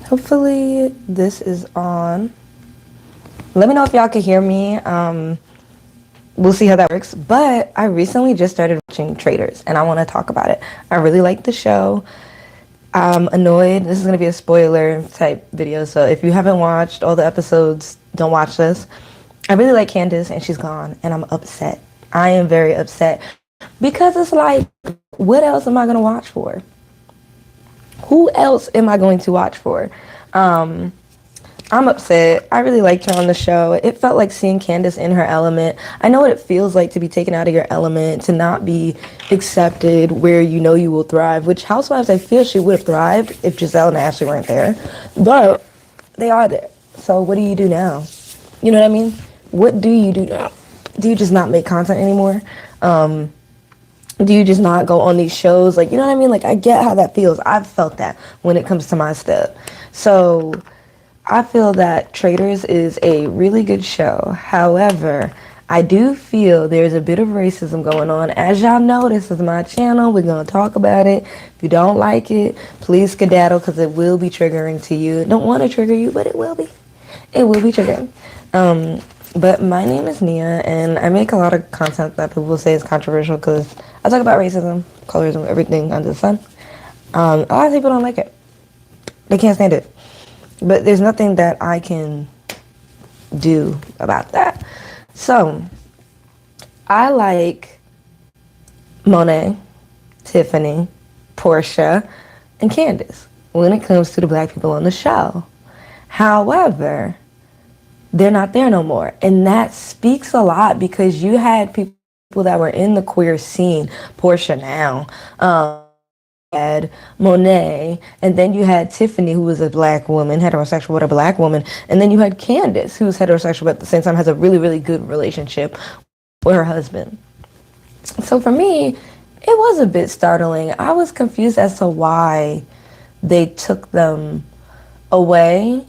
Hopefully this is on. Let me know if y'all can hear me. We'll see how that works. But I recently just started watching Traitors, and I want to talk about it. I really like the show. I'm annoyed. This is going to be a spoiler type video, so if you haven't watched all the episodes, don't watch this. I really like Candace, and she's gone, and I'm upset. I am very upset because it's like, what else am I going to watch for? Who else am I going to watch for? Um, I'm upset. I really liked her on the show. It felt like seeing Candace in her element. I know what it feels like to be taken out of your element, to not be accepted where you know you will thrive, which Housewives, I feel she would have thrived if Giselle and Ashley weren't there. But they are there. So what do you do now? You know what I mean? What do you do now? Do you just not make content anymore? Do you just not go on these shows? Like, you know what I mean? Like, I get how that feels. I've felt that when it comes to my stuff. So I feel that Traitors is a really good show. However, I do feel there's a bit of racism going on. As y'all know, this is my channel. We're going to talk about it. If you don't like it, please skedaddle because it will be triggering to you. Don't want to trigger you, but it will be. It will be triggering. But my name is Nia, and I make a lot of content that people say is controversial because I talk about racism, colorism, everything under the sun. A lot of people don't like it. They can't stand it. But there's nothing that I can do about that. So, I like Monet, Tiffany, Portia, and Candace when it comes to the black people on the show. However, they're not there no more. And that speaks a lot because you had people that were in the queer scene, Portia now, had Monet, and then you had Tiffany, who was a black woman, heterosexual with a black woman, and then you had Candace, who's heterosexual but at the same time has a really, really good relationship with her husband. So for me, it was a bit startling. I was confused as to why they took them away.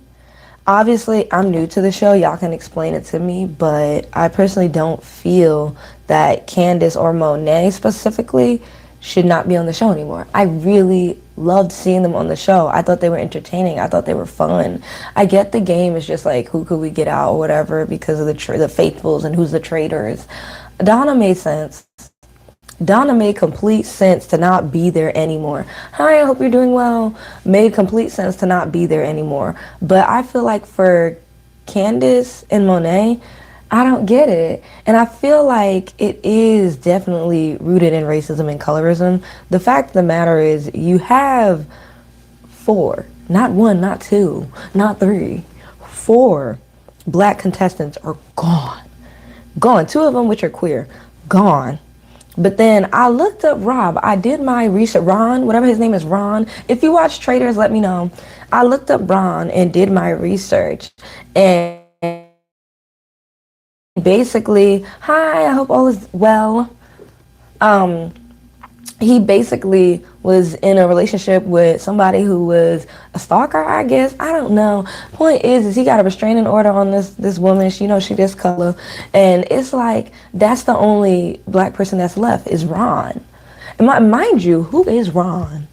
Obviously, I'm new to the show. Y'all can explain it to me, but I personally don't feel that Candace or Monet specifically should not be on the show anymore. I really loved seeing them on the show. I thought they were entertaining. I thought they were fun. I get the game is just like, who could we get out or whatever because of the faithfuls and who's the traitors. Donna made sense. Donna made complete sense to not be there anymore. Hi, I hope you're doing well. Made complete sense to not be there anymore. But I feel like for Candace and Monet, I don't get it. And I feel like it is definitely rooted in racism and colorism. The fact of the matter is you have four, not one, not two, not three, four black contestants are gone. Gone. Two of them, which are queer, gone. But then I looked up Rob. I did my research. Ron, whatever his name is, Ron. If you watch Traitors, let me know. I looked up Ron and did my research. And basically, hi, I hope all is well. He basically was in a relationship with somebody who was a stalker, I guess. I don't know. Point is he got a restraining order on this woman. She, she this color. And it's like, that's the only black person that's left is Ron. And mind you, who is Ron?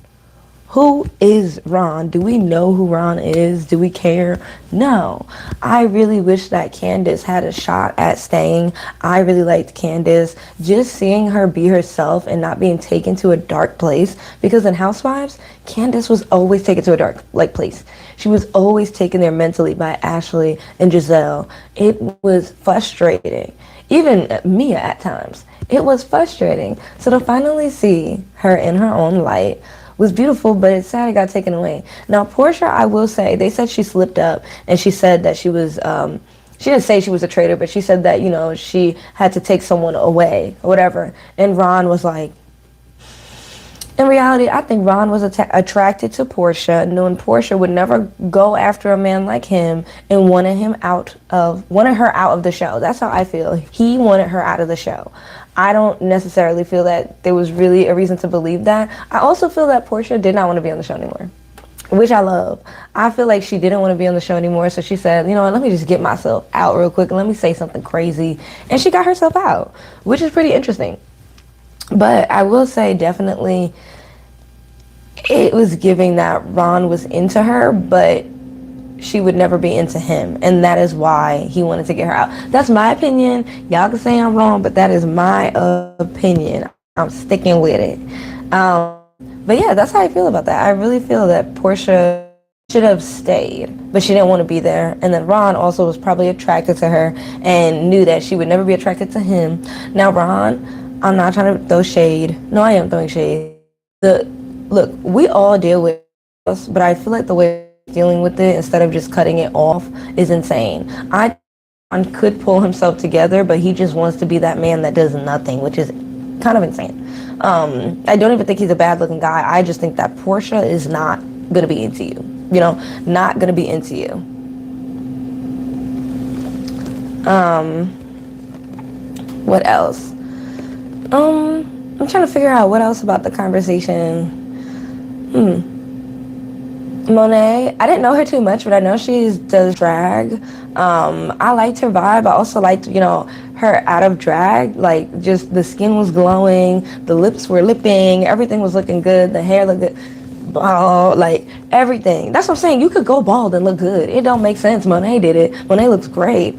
Who is Ron? Do we know who Ron is? Do we care? No. I really wish that Candace had a shot at staying. I really liked Candace. Just seeing her be herself and not being taken to a dark place. Because in Housewives, Candace was always taken to a dark place. She was always taken there mentally by Ashley and Giselle. It was frustrating. Even Mia at times. It was frustrating. So to finally see her in her own light was beautiful, but it's sad it got taken away. Now, Portia, I will say, they said she slipped up, and she said that she was, she didn't say she was a traitor, but she said that, she had to take someone away, or whatever. And Ron was like, in reality, I think Ron was attracted to Portia, knowing Portia would never go after a man like him and wanted her out of the show. That's how I feel. He wanted her out of the show. I don't necessarily feel that there was really a reason to believe that. I also feel that Portia did not want to be on the show anymore, which I love. I feel like she didn't want to be on the show anymore, so she said, let me just get myself out real quick and let me say something crazy. And she got herself out, which is pretty interesting. But I will say definitely it was giving that Ron was into her, but she would never be into him, and that is why he wanted to get her out. That's my opinion. Y'all can say I'm wrong, but that is my opinion. I'm sticking with it. But yeah, that's how I feel about that. I really feel that Portia should have stayed, but she didn't want to be there. And then Ron also was probably attracted to her and knew that she would never be attracted to him. Now Ron, I'm not trying to throw shade. No, I am throwing shade. Look, we all deal with this, but I feel like the way dealing with it instead of just cutting it off is insane. Ron could pull himself together, but he just wants to be that man that does nothing, which is kind of insane. I don't even think he's a bad looking guy. I just think that Portia is not gonna be into you. You know, not gonna be into you. What else? I'm trying to figure out what else about the conversation. Monet, I didn't know her too much, but I know she does drag. I liked her vibe. I also liked, her out of drag. Like, just the skin was glowing, the lips were lipping, everything was looking good, the hair looked good. Bald, like everything. That's what I'm saying. You could go bald and look good. It don't make sense. Monet did it. Monet looks great.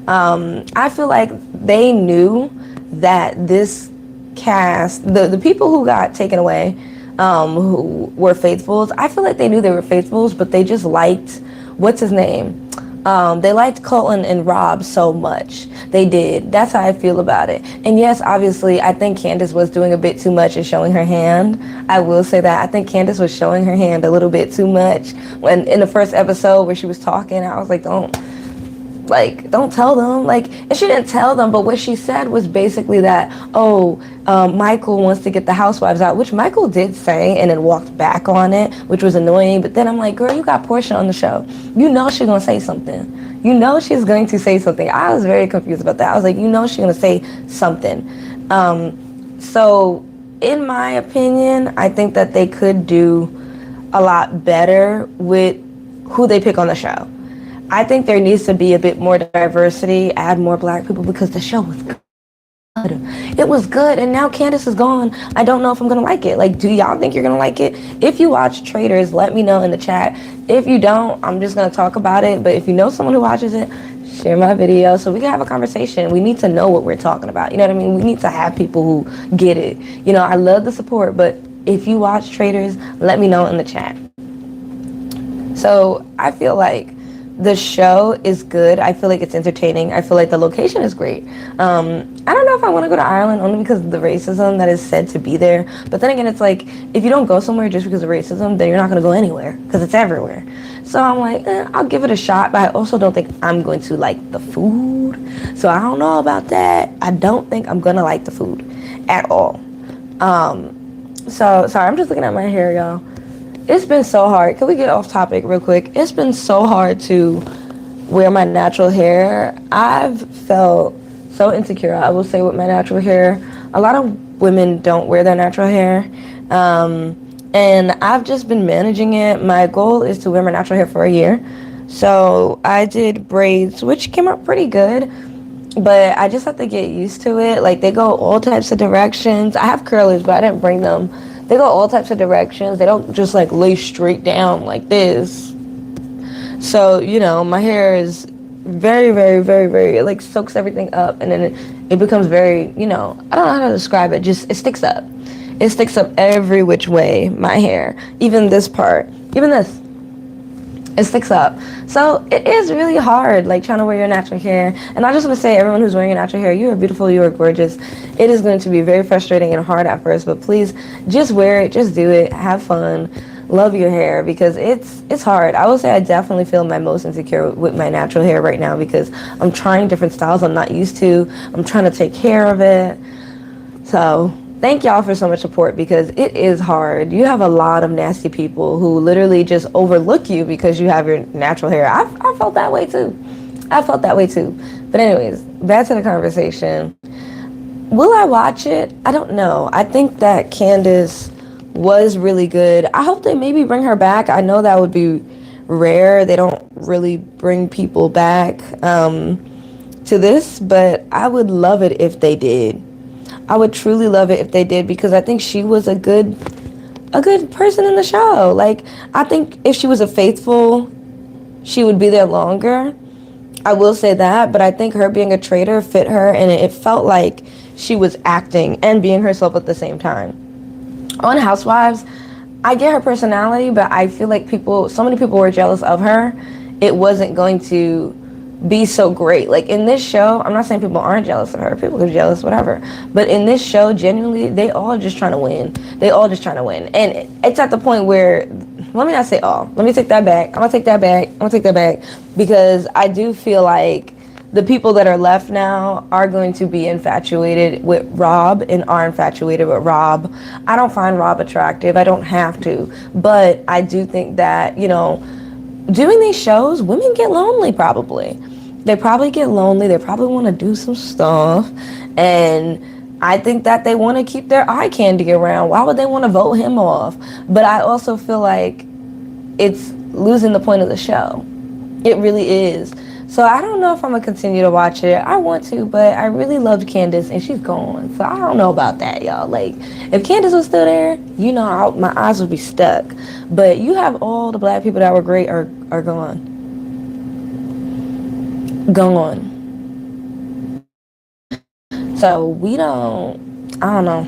I feel like they knew that this cast, the people who got taken away, who were faithfuls, I feel like they knew they were faithfuls, but they just liked, what's his name? They liked Colton and Rob so much. They did. That's how I feel about it. And yes, obviously, I think Candace was doing a bit too much and showing her hand. I will say that. I think Candace was showing her hand a little bit too much. When in the first episode where she was talking, I was like, don't tell them. And she didn't tell them, but what she said was basically that, Michael wants to get the housewives out, which Michael did say and then walked back on it, which was annoying. But then I'm like, girl, you got Portia on the show. You know she's going to say something. You know she's going to say something. I was very confused about that. I was like, you know she's going to say something. So in my opinion, I think that they could do a lot better with who they pick on the show. I think there needs to be a bit more diversity, add more black people, because the show was good. It was good, and now Candace is gone. I don't know if I'm going to like it. Like, do y'all think you're going to like it? If you watch Traitors, let me know in the chat. If you don't, I'm just going to talk about it. But if you know someone who watches it, share my video so we can have a conversation. We need to know what we're talking about. You know what I mean? We need to have people who get it. I love the support, but if you watch Traitors, let me know in the chat. So I feel like the show is good. I feel like it's entertaining. I feel like the location is great. I don't know if I want to go to Ireland only because of the racism that is said to be there. But then again, it's like, if you don't go somewhere just because of racism, then you're not going to go anywhere because it's everywhere. So I'm like, I'll give it a shot, but I also don't think I'm going to like the food. So I don't know about that. I don't think I'm going to like the food at all. So, sorry, I'm just looking at my hair, y'all. It's been so hard. Can we get off topic real quick? It's been so hard to wear my natural hair. I've felt so insecure, I will say, with my natural hair. A lot of women don't wear their natural hair. And I've just been managing it. My goal is to wear my natural hair for a year. So I did braids, which came out pretty good. But I just have to get used to it. Like, they go all types of directions. I have curlers, but I didn't bring them. They go all types of directions. They don't just lay straight down like this. So, my hair is very, very, very, very, it soaks everything up, and then it becomes very, I don't know how to describe it. Just, it sticks up. It sticks up every which way, my hair. Even this part. Even this. It sticks up. So it is really hard, trying to wear your natural hair. And I just want to say, everyone who's wearing your natural hair, you are beautiful, you are gorgeous. It is going to be very frustrating and hard at first, but please just wear it, just do it, have fun, love your hair, because it's hard. I will say I definitely feel my most insecure with my natural hair right now because I'm trying different styles I'm not used to. I'm trying to take care of it. So thank y'all for so much support because it is hard. You have a lot of nasty people who literally just overlook you because you have your natural hair. I felt that way too. But anyways, back to the conversation. Will I watch it? I don't know. I think that Candace was really good. I hope they maybe bring her back. I know that would be rare. They don't really bring people back to this, but I would love it if they did. I would truly love it if they did because I think she was a good person in the show. I think if she was a faithful, she would be there longer. I will say that, but I think her being a traitor fit her, and it felt like she was acting and being herself at the same time. On Housewives, I get her personality, but I feel like so many people were jealous of her. It wasn't going to be so great. Like in this show, I'm not saying people aren't jealous of her. People are jealous, whatever. But in this show, genuinely, they all just trying to win. They all just trying to win. And it's at the point where, let me not say all. Let me take that back. I'm gonna take that back. I'm gonna take that back because I do feel like the people that are left now are going to be infatuated with Rob and are infatuated with Rob. I don't find Rob attractive. I don't have to. But I do think that, doing these shows, women get lonely probably. They probably get lonely. They probably want to do some stuff. And I think that they want to keep their eye candy around. Why would they want to vote him off? But I also feel like it's losing the point of the show. It really is. So I don't know if I'm going to continue to watch it. I want to, but I really loved Candace, and she's gone. So I don't know about that, y'all. Like, if Candace was still there, my eyes would be stuck. But you have all the black people that were great are gone. Gone. So I don't know.